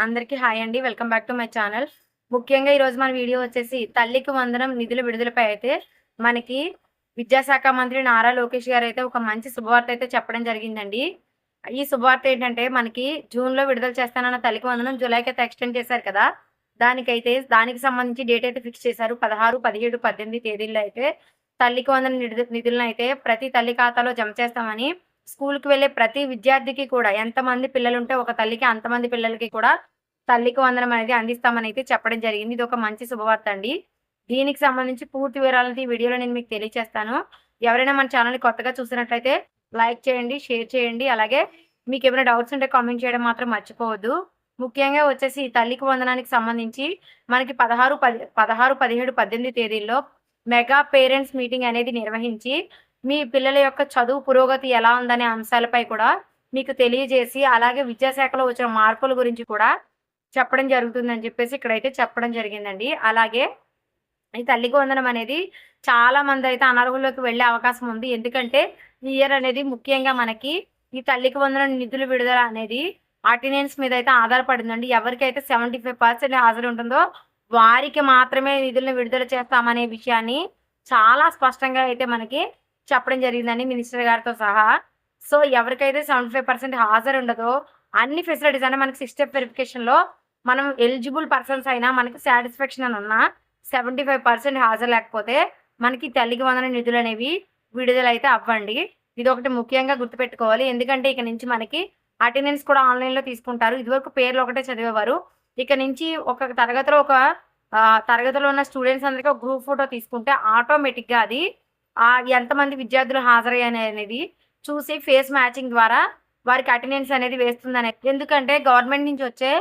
అందరికీ హాయ్ అండి. Welcome back to my channel. ముఖ్యంగా ఈరోజు మన వీడియో వచ్చేసి తల్లికి వందనం నిధుల విడుదలపై అయితే మనకి విద్యాశాఖ మంత్రి నారా లోకేష్ గారైతే ఒక మంచి శుభవార్త అయితే చెప్పడం జరిగిందండి. ఈ శుభవార్త ఏంటంటే మనకి జూన్‌లో విడుదల చేస్తానన్న తల్లికి వందనం జూలైకైతే ఎక్స్‌టెండ్ చేశారు కదా! దానికి సంబంధించి డేట్ అయితే ఫిక్స్ చేశారు. 16, 17, 18 తేదీల్లో అయితే తల్లికి వందనం నిధులనైతే ప్రతి తల్లి ఖాతాలో జమ చేస్తామని స్కూల్‌కి వెళ్ళే ప్రతి విద్యార్థికి కూడా ఎంతమంది పిల్లలుంటే ఒక తల్లికి అంతమంది పిల్లలకి కూడా తల్లికి వందనం అనేది అందిస్తామని అయితే చెప్పడం జరిగింది. ఇదొక మంచి శుభవార్త అండి. దీనికి సంబంధించి పూర్తి వివరాలైతే ఈ వీడియోలో నేను మీకు తెలియజేస్తాను. ఎవరైనా మన ఛానల్‌ని కొత్తగా చూసినట్లయితే లైక్ చేయండి, షేర్ చేయండి. అలాగే మీకేమైనా డౌట్స్ ఉంటే కామెంట్ చేయడం మాత్రం మర్చిపోవద్దు. ముఖ్యంగా వచ్చేసి ఈ తల్లికి వందనానికి సంబంధించి మనకి 16, 17, 18 తేదీల్లో మెగా పేరెంట్స్ మీటింగ్ అనేది నిర్వహించి మీ పిల్లల యొక్క చదువు పురోగతి ఎలా ఉందనే అంశాలపై కూడా మీకు తెలియజేసి, అలాగే విద్యాశాఖలో వచ్చిన మార్పుల గురించి కూడా చెప్పడం జరుగుతుందని చెప్పేసి ఇక్కడైతే చెప్పడం జరిగిందండి. అలాగే ఈ తల్లికి వందనం అనేది చాలా మందైతే అనర్హుల్లోకి వెళ్ళే అవకాశం ఉంది. ఎందుకంటే ఈ ఇయర్ అనేది ముఖ్యంగా మనకి ఈ తల్లికి వందనం నిధుల విడుదల అనేది అటెండెన్స్ మీద అయితే ఆధారపడిందండి. ఎవరికైతే 75% హాజరు ఉంటుందో వారికి మాత్రమే నిధులను విడుదల చేస్తామనే విషయాన్ని చాలా స్పష్టంగా అయితే మనకి చెప్పడం జరిగిందండి మినిస్టర్ గారితో సహా. సో ఎవరికైతే 75% హాజరు ఉండదో అన్ని ఫెసిలిటీస్ అంటే మనకి 6 స్టెప్ వెరిఫికేషన్‌లో మనం ఎలిజిబుల్ పర్సన్స్ అయినా మనకి సాటిస్ఫాక్షన్ అని ఉన్నా 75% హాజరు లేకపోతే మనకి తల్లికి వందనం నిధులనేవి విడుదలైతే అవ్వండి. ఇదొకటి ముఖ్యంగా గుర్తుపెట్టుకోవాలి. ఎందుకంటే ఇక నుంచి మనకి అటెండెన్స్ కూడా ఆన్‌లైన్‌లో తీసుకుంటారు. ఇదివరకు పేర్లు ఒకటే చదివేవారు. ఇక నుంచి ఒక తరగతిలో ఉన్న స్టూడెంట్స్ అందరికి ఒక గ్రూప్ ఫోటో తీసుకుంటే ఆటోమేటిక్‌గా అది ఎంతమంది విద్యార్థులు హాజరయ్యారనేది చూసి ఫేస్ మ్యాచింగ్ ద్వారా వారికి అటెండెన్స్ అనేది వేస్తుందని. ఎందుకంటే గవర్నమెంట్ నుంచి వచ్చే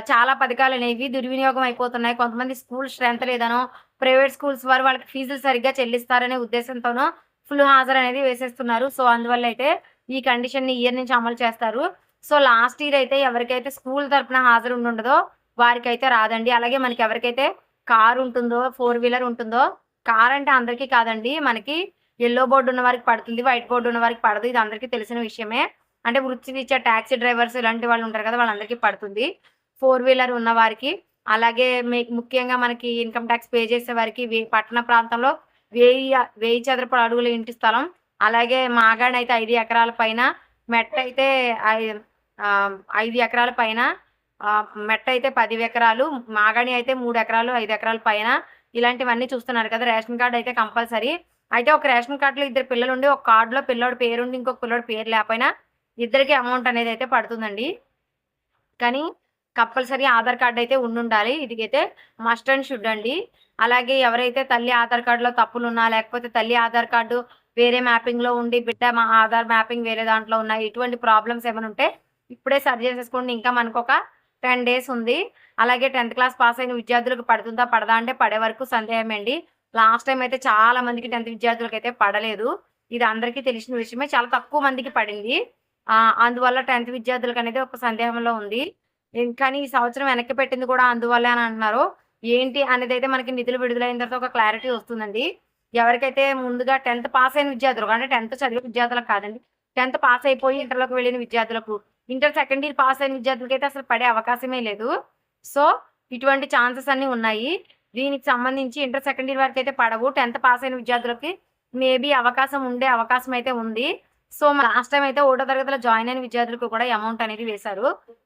చాలా పథకాలనేవి దుర్వినియోగం అయిపోతున్నాయి. కొంతమంది స్కూల్ స్ట్రెంత్ లేదనో, ప్రైవేట్ స్కూల్స్ వారు వాళ్ళకి ఫీజులు సరిగ్గా చెల్లిస్తారనే ఉద్దేశంతోనో ఫుల్ హాజరు అనేది వేసేస్తున్నారు. సో అందువల్ల అయితే ఈ కండిషన్‌ని ఈ ఇయర్ నుంచి అమలు చేస్తారు. సో లాస్ట్ ఇయర్ అయితే ఎవరికైతే స్కూల్ తరపున హాజరు ఉండుండదో వారికైతే రాదండి. అలాగే మనకి ఎవరికైతే కార్ ఉంటుందో, 4 వీలర్ ఉంటుందో, కార్ అంటే అందరికీ కాదండి. మనకి యెల్లో బోర్డ్ ఉన్న వారికి పడుతుంది. వైట్ బోర్డ్ ఉన్న వారికి పడదు. ఇది అందరికీ తెలిసిన విషయమే. అంటే వృత్తిరీత్యా టాక్సీ డ్రైవర్స్ ఇలాంటి వాళ్ళు ఉంటారు కదా! వాళ్ళందరికీ పడుతుంది. 4 వీలర్ ఉన్న వారికి, అలాగే ముఖ్యంగా మనకి ఇన్‌కమ్ టాక్స్ పే చేసే వారికి పట్టణ ప్రాంతంలో 1000 చదరపు అడుగుల ఇంటి స్థలం, అలాగే మాగాణి అయితే 5 ఎకరాల పైన, మెట్ట అయితే 5 ఎకరాల పైన, మెట్ట అయితే 10 ఎకరాలు, మాగాణి అయితే 3 ఎకరాలు, 5 ఎకరాల పైన ఇలాంటివన్నీ చూస్తున్నారు కదా! రేషన్ కార్డ్ అయితే కంపల్సరీ. అయితే ఒక రేషన్ కార్డ్‌లో 2 పిల్లలుండి, ఒక కార్డ్‌లో పిల్లోడి పేరుండి, ఇంకొక పిల్లోడి పేరు లేకపోయినా ఇద్దరికీ అమౌంట్ అనేది అయితే పడుతుందండి. కానీ కంపల్సరీ ఆధార్ కార్డ్ అయితే ఉండుండాలి. ఇదిగైతే మస్ట్ అండ్ షుడ్ అండి. అలాగే ఎవరైతే తల్లి ఆధార్ కార్డ్‌లో తప్పులున్నా, లేకపోతే తల్లి ఆధార్ కార్డు వేరే మ్యాపింగ్‌లో ఉండి, బిడ్డ ఆధార్ మ్యాపింగ్ వేరే దాంట్లో ఉన్నాయి. ఇటువంటి ప్రాబ్లమ్స్ ఏమైనా ఉంటే ఇప్పుడే సరి చేసేసుకోండి. ఇంకా మనకొక 10 డేస్ ఉంది. అలాగే 10థ్ క్లాస్ పాస్ అయిన విద్యార్థులకు పడుతుందా? పడదా? అంటే పడే వరకు సందేహమే అండి. లాస్ట్ టైమ్ అయితే చాలా మందికి 10థ్ విద్యార్థులకైతే పడలేదు. ఇది అందరికీ తెలిసిన విషయమే. చాలా తక్కువ మందికి పడింది. అందువల్ల 10థ్ విద్యార్థులకనేది ఒక సందేహంలో ఉంది. కానీ ఈ సంవత్సరం వెనక్కి పెట్టింది కూడా అందువల్లే అని అంటున్నారు. ఏంటి అనేదైతే మనకి నిధులు విడుదలైన తర్వాత ఒక క్లారిటీ వస్తుందండి. ఎవరికైతే ముందుగా 10థ్ పాస్ అయిన విద్యార్థులకు, అంటే 10థ్ చదివే విద్యార్థులకు కాదండి. 10థ్ పాస్ అయిపోయి ఇంటర్‌లోకి వెళ్ళిన విద్యార్థులకు, ఇంటర్ సెకండ్ ఇయర్ పాస్ అయిన విద్యార్థులకైతే అసలు పడే అవకాశమే లేదు. సో, ఇటువంటి ఛాన్సెస్ అన్నీ ఉన్నాయి. దీనికి సంబంధించి ఇంటర్ సెకండ్ ఇయర్ వరకైతే పడవు. 10థ్ పాస్ అయిన విద్యార్థులకి మేబీ అవకాశం ఉండే అవకాశం అయితే ఉంది. సో, లాస్ట్ టైమ్ అయితే ఒకటో తరగతిలో జాయిన్ అయిన విద్యార్థులకు కూడా అమౌంట్ అనేది వేశారు.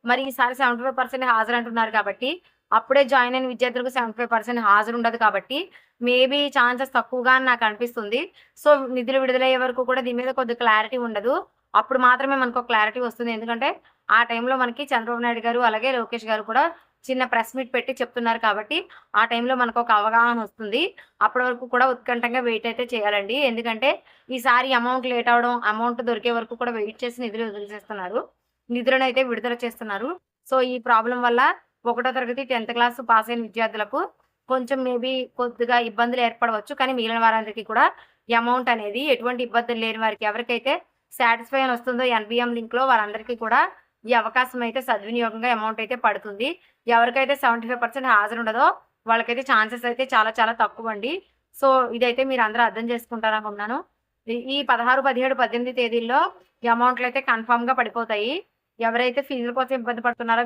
మరి ఈసారి 75% హాజరు అంటున్నారు కాబట్టి, అప్పుడే జాయిన్ అయిన విద్యార్థులకు 75% హాజరు ఉండదు కాబట్టి, మేబీ ఛాన్సెస్ తక్కువగా అని నాకు అనిపిస్తుంది. సో, నిధులు విడుదలయ్యే వరకు కూడా దీని మీద కొద్దిగా క్లారిటీ ఉండదు. అప్పుడు మాత్రమే మనకు క్లారిటీ వస్తుంది. ఎందుకంటే ఆ టైంలో మనకి చంద్రబాబు నాయుడు గారు, అలాగే లోకేష్ గారు కూడా చిన్న ప్రెస్ మీట్ పెట్టి చెప్తున్నారు కాబట్టి, ఆ టైంలో మనకొక అవగాహన వస్తుంది. అప్పటి వరకు కూడా ఉత్కంఠంగా వెయిట్ అయితే చేయాలండి. ఎందుకంటే ఈసారి అమౌంట్ లేట్ అవ్వడం, అమౌంట్ దొరికే వరకు కూడా వెయిట్ చేసి నిధులనైతే విడుదల చేస్తున్నారు. సో, ఈ ప్రాబ్లమ్ వల్ల ఒకటో తరగతి 10థ్ క్లాస్ పాస్ అయిన విద్యార్థులకు కొంచెం మేబీ కొద్దిగా ఇబ్బందులు ఏర్పడవచ్చు. కానీ మిగిలిన వారందరికీ కూడా ఈ అమౌంట్ అనేది ఎటువంటి ఇబ్బందులు లేని వారికి, ఎవరికైతే సాటిస్ఫై అని వస్తుందో ఎన్‌బీఎం లింక్‌లో వారందరికీ కూడా ఈ అవకాశం అయితే సద్వినియోగంగా అమౌంట్ అయితే పడుతుంది. ఎవరికైతే 75% హాజరు ఉండదో వాళ్ళకైతే ఛాన్సెస్ అయితే చాలా చాలా తక్కువండి. సో, ఇదైతే మీరందరూ అర్థం చేసుకుంటారనుకుంటున్నాను. ఈ 16, 17, 18 తేదీల్లో ఈ అమౌంట్‌లయితే కన్ఫర్మ్‌గా పడిపోతాయి. ఎవరైతే ఫీజుల కోసం ఇబ్బంది పడుతున్నారో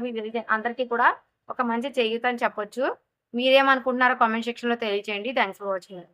అందరికీ కూడా ఒక మంచి చేయూత అని చెప్పొచ్చు. మీరేమనుకుంటున్నారో కామెంట్ సెక్షన్‌లో తెలియజేయండి. Thanks for watching.